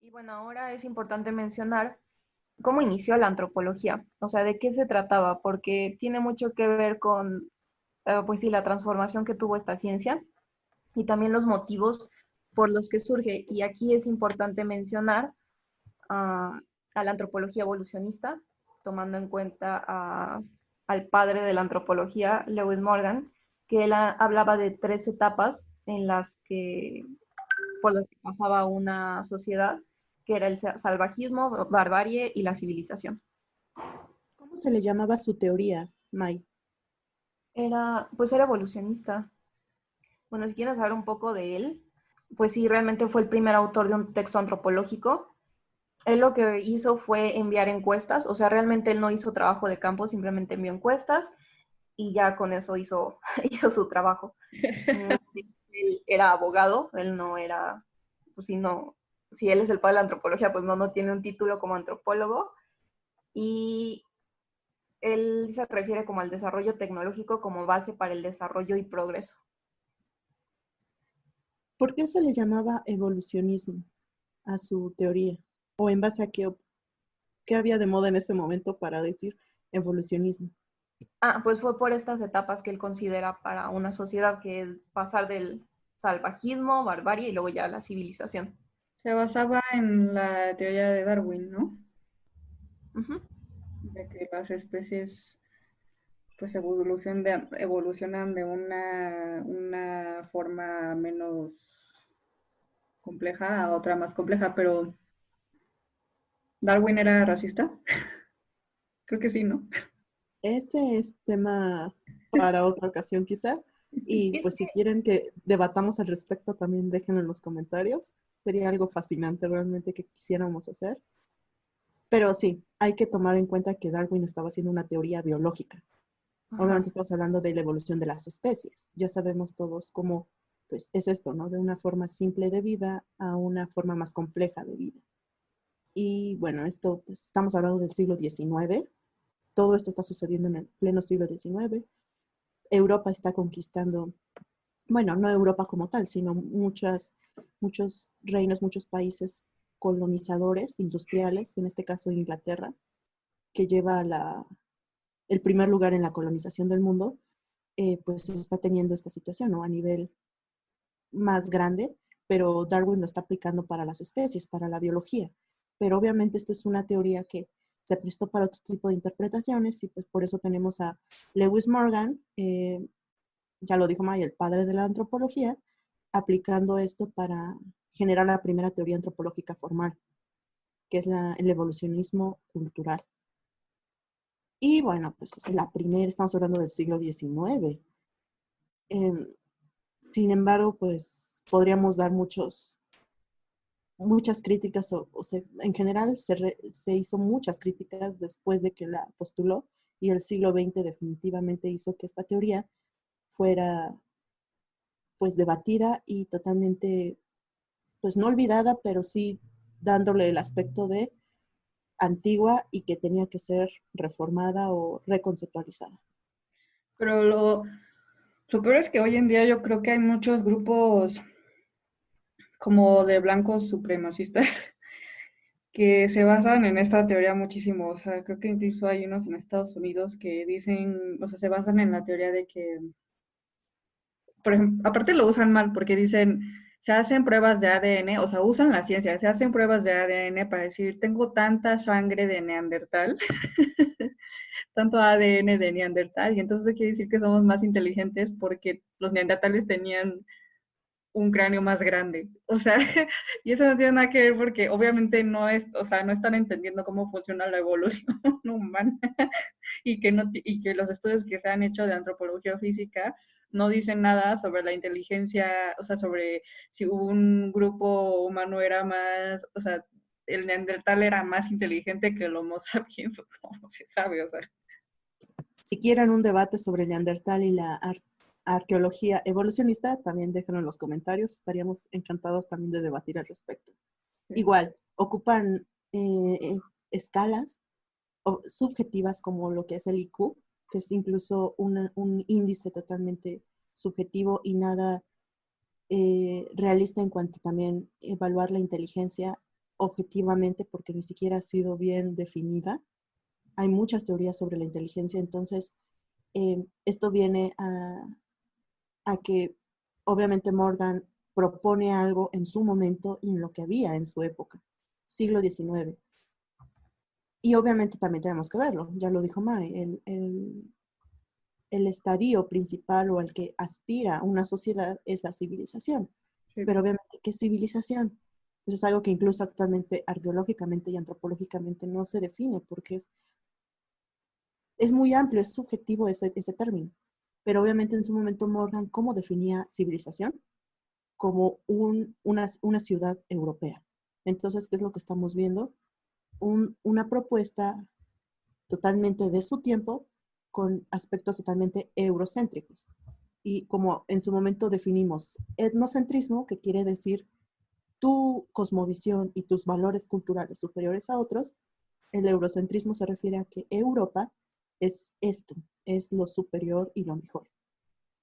Y bueno, ahora es importante mencionar cómo inició la antropología, o sea, de qué se trataba, porque tiene mucho que ver con, pues sí, la transformación que tuvo esta ciencia y también los motivos por los que surge. Y aquí es importante mencionar a, a la antropología evolucionista, tomando en cuenta al padre de la antropología, Lewis Morgan, que él hablaba de tres etapas en las que, por las que pasaba una sociedad, que era el salvajismo, barbarie y la civilización. ¿Cómo se le llamaba su teoría, Mai? Pues era evolucionista. Bueno, si quieres saber un poco de él, pues sí, realmente fue el primer autor de un texto antropológico. Él lo que hizo fue enviar encuestas, o sea, realmente él no hizo trabajo de campo, simplemente envió encuestas y ya con eso hizo, hizo su trabajo. Él era abogado, él no era, pues sí, no, si él es el padre de la antropología, pues no tiene un título como antropólogo y él se refiere como al desarrollo tecnológico como base para el desarrollo y progreso. ¿Por qué se le llamaba evolucionismo a su teoría? ¿O en base a qué había de moda en ese momento para decir evolucionismo? Pues fue por estas etapas que él considera para una sociedad, que es pasar del salvajismo, barbarie y luego ya la civilización. Se basaba en la teoría de Darwin, ¿no? Uh -huh. De que las especies pues evolucionan de una forma menos compleja a otra más compleja, pero ¿Darwin era racista? Creo que sí, ¿no? Ese es tema para otra ocasión quizá. Y Sí, pues si quieren que debatamos al respecto, también déjenlo en los comentarios. Sería algo fascinante realmente que quisiéramos hacer. Pero sí, hay que tomar en cuenta que Darwin estaba haciendo una teoría biológica. ajá. Obviamente estamos hablando de la evolución de las especies. Ya sabemos todos cómo pues, es esto, ¿no? De una forma simple de vida a una forma más compleja de vida. Y bueno, esto, pues estamos hablando del siglo XIX. Todo esto está sucediendo en el pleno siglo XIX. Europa está conquistando, bueno, no Europa como tal, sino muchos reinos, muchos países colonizadores, industriales, en este caso Inglaterra, que lleva el primer lugar en la colonización del mundo, pues está teniendo esta situación, ¿no? A nivel más grande, pero Darwin lo está aplicando para las especies, para la biología. Pero obviamente esta es una teoría que se prestó para otro tipo de interpretaciones y pues por eso tenemos a Lewis Morgan, ya lo dijo May, el padre de la antropología, aplicando esto para generar la primera teoría antropológica formal, que es el evolucionismo cultural. Y bueno, pues es la primera, estamos hablando del siglo XIX. Eh, Sin embargo, pues podríamos dar muchas críticas, o sea, en general se hizo muchas críticas después de que la postuló y el siglo XX definitivamente hizo que esta teoría fuera pues debatida y totalmente, pues no olvidada, pero sí dándole el aspecto de antigua y que tenía que ser reformada o reconceptualizada. Pero lo peor es que hoy en día yo creo que hay muchos grupos como de blancos supremacistas que se basan en esta teoría muchísimo. O sea, creo que incluso hay unos en Estados Unidos que dicen, o sea, se basan en la teoría de que, por ejemplo, aparte lo usan mal porque dicen, se hacen pruebas de ADN, o sea, usan la ciencia, se hacen pruebas de ADN para decir, tengo tanta sangre de Neandertal, tanto ADN de Neandertal, y entonces eso quiere decir que somos más inteligentes porque los neandertales tenían un cráneo más grande. O sea, y eso no tiene nada que ver porque obviamente no es, o sea, no están entendiendo cómo funciona la evolución humana y que los estudios que se han hecho de antropología física no dicen nada sobre la inteligencia, o sea, sobre si un grupo humano era más, o sea, el neandertal era más inteligente que el homo sapiens, no se sabe, o sea. Si quieren un debate sobre el Neandertal y la arqueología evolucionista, también déjenlo en los comentarios. Estaríamos encantados también de debatir al respecto. Sí. Igual, ocupan escalas subjetivas como lo que es el IQ, que es incluso un índice totalmente subjetivo y nada realista en cuanto también evaluar la inteligencia objetivamente porque ni siquiera ha sido bien definida. Hay muchas teorías sobre la inteligencia, entonces esto viene a que obviamente Morgan propone algo en su momento y en lo que había en su época, siglo XIX. Y obviamente también tenemos que verlo, ya lo dijo Mai, el estadio principal o al que aspira una sociedad es la civilización. Sí. Pero obviamente, ¿qué civilización? Eso es algo que incluso actualmente arqueológicamente y antropológicamente no se define porque es muy amplio, es subjetivo ese término. Pero obviamente en su momento Morgan, ¿cómo definía civilización? Como una ciudad europea. Entonces, ¿qué es lo que estamos viendo? Una propuesta totalmente de su tiempo con aspectos totalmente eurocéntricos. Y como en su momento definimos etnocentrismo, que quiere decir tu cosmovisión y tus valores culturales superiores a otros, el eurocentrismo se refiere a que Europa es esto, es lo superior y lo mejor.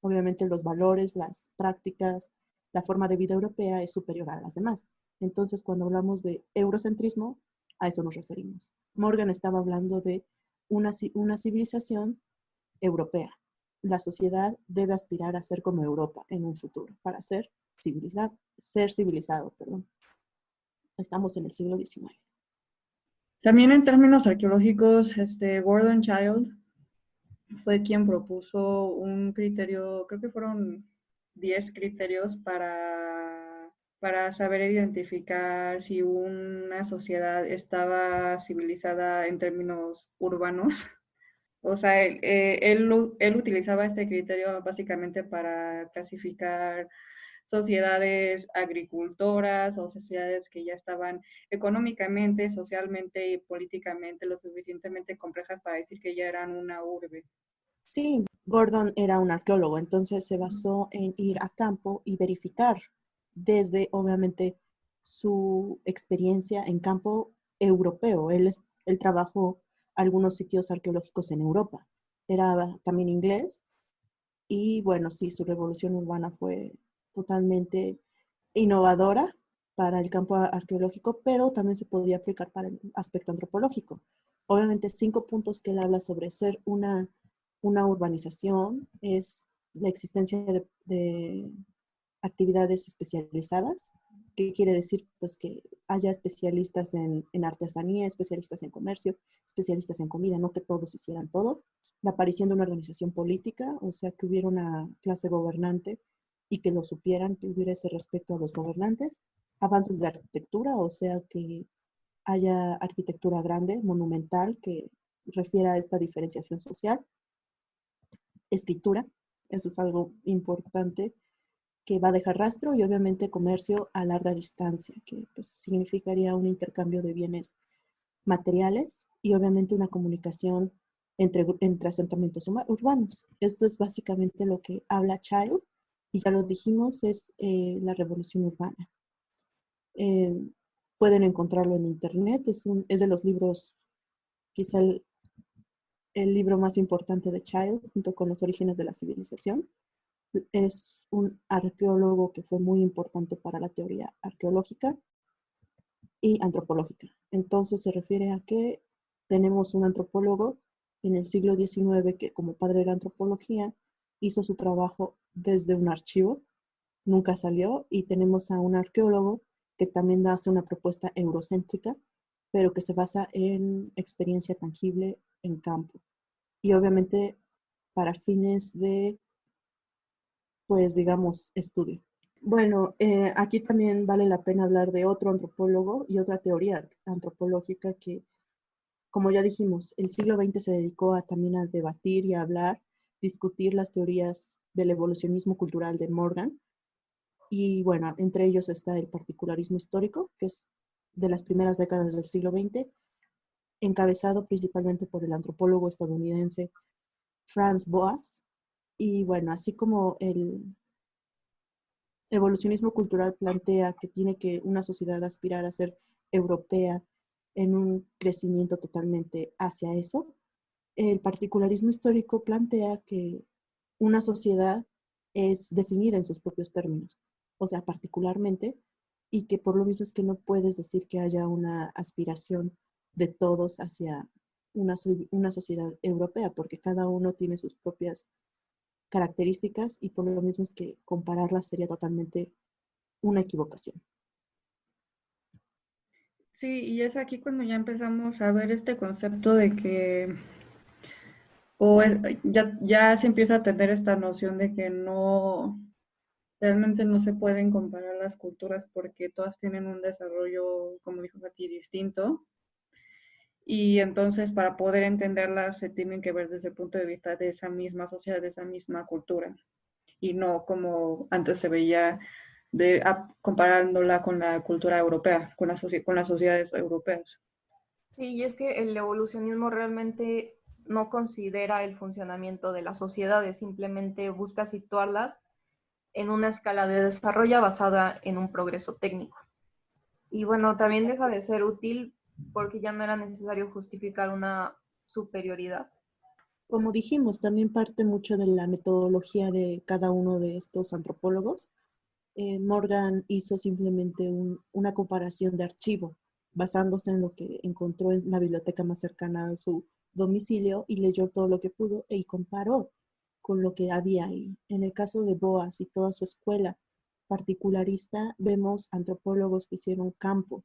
Obviamente los valores, las prácticas, la forma de vida europea es superior a las demás. Entonces, cuando hablamos de eurocentrismo, a eso nos referimos. Morgan estaba hablando de una civilización europea. La sociedad debe aspirar a ser como Europa en un futuro, para ser civilizado, perdón. Estamos en el siglo XIX. También en términos arqueológicos, Gordon Childe fue quien propuso un criterio, creo que fueron 10 criterios para saber identificar si una sociedad estaba civilizada en términos urbanos. O sea, él utilizaba este criterio básicamente para clasificar sociedades agricultoras o sociedades que ya estaban económicamente, socialmente y políticamente lo suficientemente complejas para decir que ya eran una urbe. Sí, Gordon era un arqueólogo, entonces se basó en ir a campo y verificar desde, obviamente, su experiencia en campo europeo. Él trabajó algunos sitios arqueológicos en Europa. Era también inglés y bueno, sí, su revolución urbana fue totalmente innovadora para el campo arqueológico, pero también se podía aplicar para el aspecto antropológico. Obviamente, 5 puntos que él habla sobre ser una urbanización es la existencia de actividades especializadas. ¿Qué quiere decir? Pues que haya especialistas en artesanía, especialistas en comercio, especialistas en comida, no que todos hicieran todo. La aparición de una organización política, o sea, que hubiera una clase gobernante y que lo supieran, que hubiera ese respeto a los gobernantes. Avances de arquitectura, o sea, que haya arquitectura grande, monumental, que refiera a esta diferenciación social. Escritura, eso es algo importante que va a dejar rastro, y obviamente comercio a larga distancia, que pues, significaría un intercambio de bienes materiales y obviamente una comunicación entre asentamientos urbanos. Esto es básicamente lo que habla Child, y ya lo dijimos, es la revolución urbana. Eh, Pueden encontrarlo en internet, es de los libros, quizá el libro más importante de Child, junto con Los orígenes de la civilización. Es un arqueólogo que fue muy importante para la teoría arqueológica y antropológica. Entonces se refiere a que tenemos un antropólogo en el siglo XIX que, como padre de la antropología, hizo su trabajo desde un archivo, nunca salió, y tenemos a un arqueólogo que también hace una propuesta eurocéntrica, pero que se basa en experiencia tangible en campo. Y obviamente para fines de, pues digamos, estudio. Bueno, aquí también vale la pena hablar de otro antropólogo y otra teoría antropológica que, como ya dijimos, el siglo XX se dedicó también a debatir y a hablar, discutir las teorías del evolucionismo cultural de Morgan. Y bueno, entre ellos está el particularismo histórico, que es de las primeras décadas del siglo XX, encabezado principalmente por el antropólogo estadounidense Franz Boas. Y bueno, así como el evolucionismo cultural plantea que tiene que una sociedad aspirar a ser europea en un crecimiento totalmente hacia eso, el particularismo histórico plantea que una sociedad es definida en sus propios términos. O sea, particularmente y que por lo mismo es que no puedes decir que haya una aspiración de todos hacia una sociedad europea, porque cada uno tiene sus propias características y por lo mismo es que compararlas sería totalmente una equivocación. Sí, y es aquí cuando ya empezamos a ver este concepto de que, ya se empieza a tener esta noción de que no, realmente no se pueden comparar las culturas porque todas tienen un desarrollo, como dijo Katy, distinto. Y entonces para poder entenderlas se tienen que ver desde el punto de vista de esa misma sociedad, de esa misma cultura. Y no como antes se veía comparándola con la cultura europea, con las sociedades europeas. Sí, y es que el evolucionismo realmente no considera el funcionamiento de las sociedades, simplemente busca situarlas en una escala de desarrollo basada en un progreso técnico. Y bueno, también deja de ser útil porque ya no era necesario justificar una superioridad. Como dijimos, también parte mucho de la metodología de cada uno de estos antropólogos. Morgan hizo simplemente una comparación de archivo, basándose en lo que encontró en la biblioteca más cercana a su domicilio y leyó todo lo que pudo y comparó con lo que había ahí. En el caso de Boas y toda su escuela particularista, vemos antropólogos que hicieron campo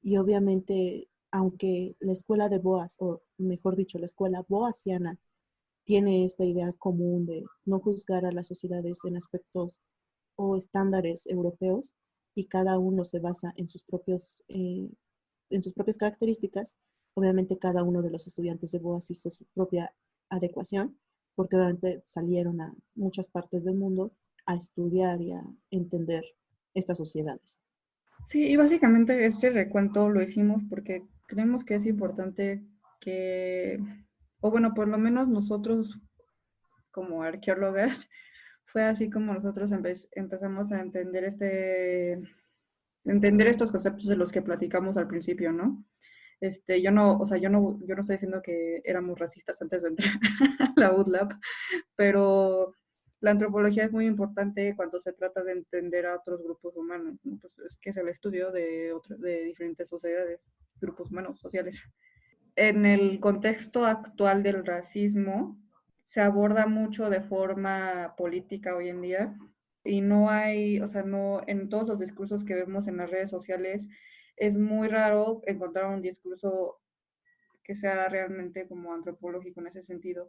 y obviamente, aunque la escuela de Boas, o mejor dicho, la escuela boasiana, tiene esta idea común de no juzgar a las sociedades en aspectos o estándares europeos y cada uno se basa en sus propias características. Obviamente cada uno de los estudiantes de BOAS hizo su propia adecuación, porque obviamente salieron a muchas partes del mundo a estudiar y a entender estas sociedades. Sí, y básicamente este recuento lo hicimos porque creemos que es importante que, o bueno, por lo menos nosotros como arqueólogas, fue así como nosotros empezamos a entender estos conceptos de los que platicamos al principio, ¿no? Yo no, o sea, yo no estoy diciendo que éramos racistas antes de entrar a la UDLAP, pero la antropología es muy importante cuando se trata de entender a otros grupos humanos, ¿no? Pues es que es el estudio de diferentes sociedades, grupos humanos, sociales. En el contexto actual del racismo, se aborda mucho de forma política hoy en día y no hay, o sea, no, en todos los discursos que vemos en las redes sociales, es muy raro encontrar un discurso que sea realmente como antropológico en ese sentido.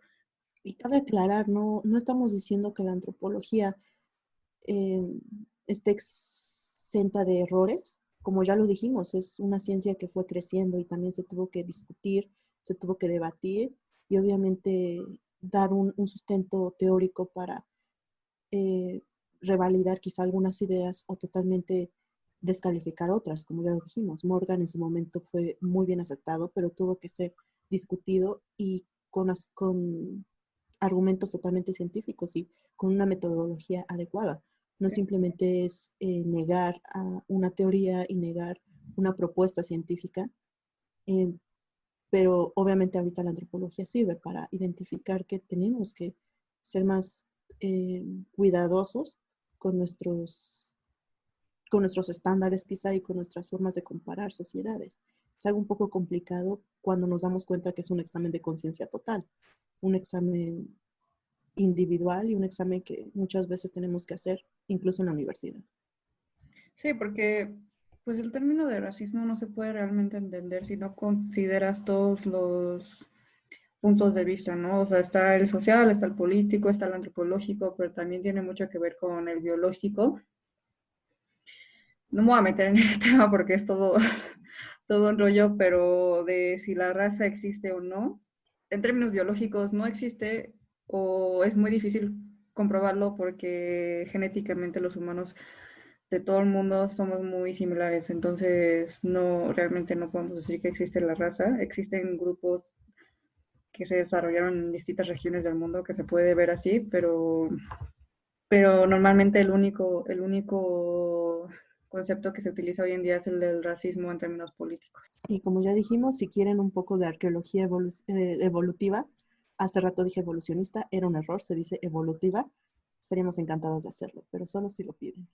Y cabe aclarar, no estamos diciendo que la antropología eh, esté exenta de errores. Como ya lo dijimos, es una ciencia que fue creciendo y también se tuvo que discutir, se tuvo que debatir y obviamente dar un sustento teórico para eh, revalidar quizá algunas ideas o totalmente descalificar otras, como ya lo dijimos. Morgan en su momento fue muy bien aceptado, pero tuvo que ser discutido y con argumentos totalmente científicos y con una metodología adecuada. No simplemente es negar a una teoría y negar una propuesta científica, eh, pero obviamente ahorita la antropología sirve para identificar que tenemos que ser más cuidadosos con con nuestros estándares quizá y con nuestras formas de comparar sociedades. Es algo un poco complicado cuando nos damos cuenta que es un examen de conciencia total, un examen individual y un examen que muchas veces tenemos que hacer incluso en la universidad. Sí, porque pues el término de racismo no se puede realmente entender si no consideras todos los puntos de vista, ¿no? O sea, está el social, está el político, está el antropológico, pero también tiene mucho que ver con el biológico. No me voy a meter en ese tema porque es todo, todo un rollo, pero de si la raza existe o no, en términos biológicos no existe o es muy difícil comprobarlo porque genéticamente los humanos de todo el mundo somos muy similares, entonces no, realmente no podemos decir que existe la raza, existen grupos que se desarrollaron en distintas regiones del mundo que se puede ver así, pero normalmente el único concepto que se utiliza hoy en día es el del racismo en términos políticos. Y como ya dijimos, si quieren un poco de arqueología evolutiva, hace rato dije evolucionista, era un error, se dice evolutiva, estaríamos encantados de hacerlo, pero solo si lo piden.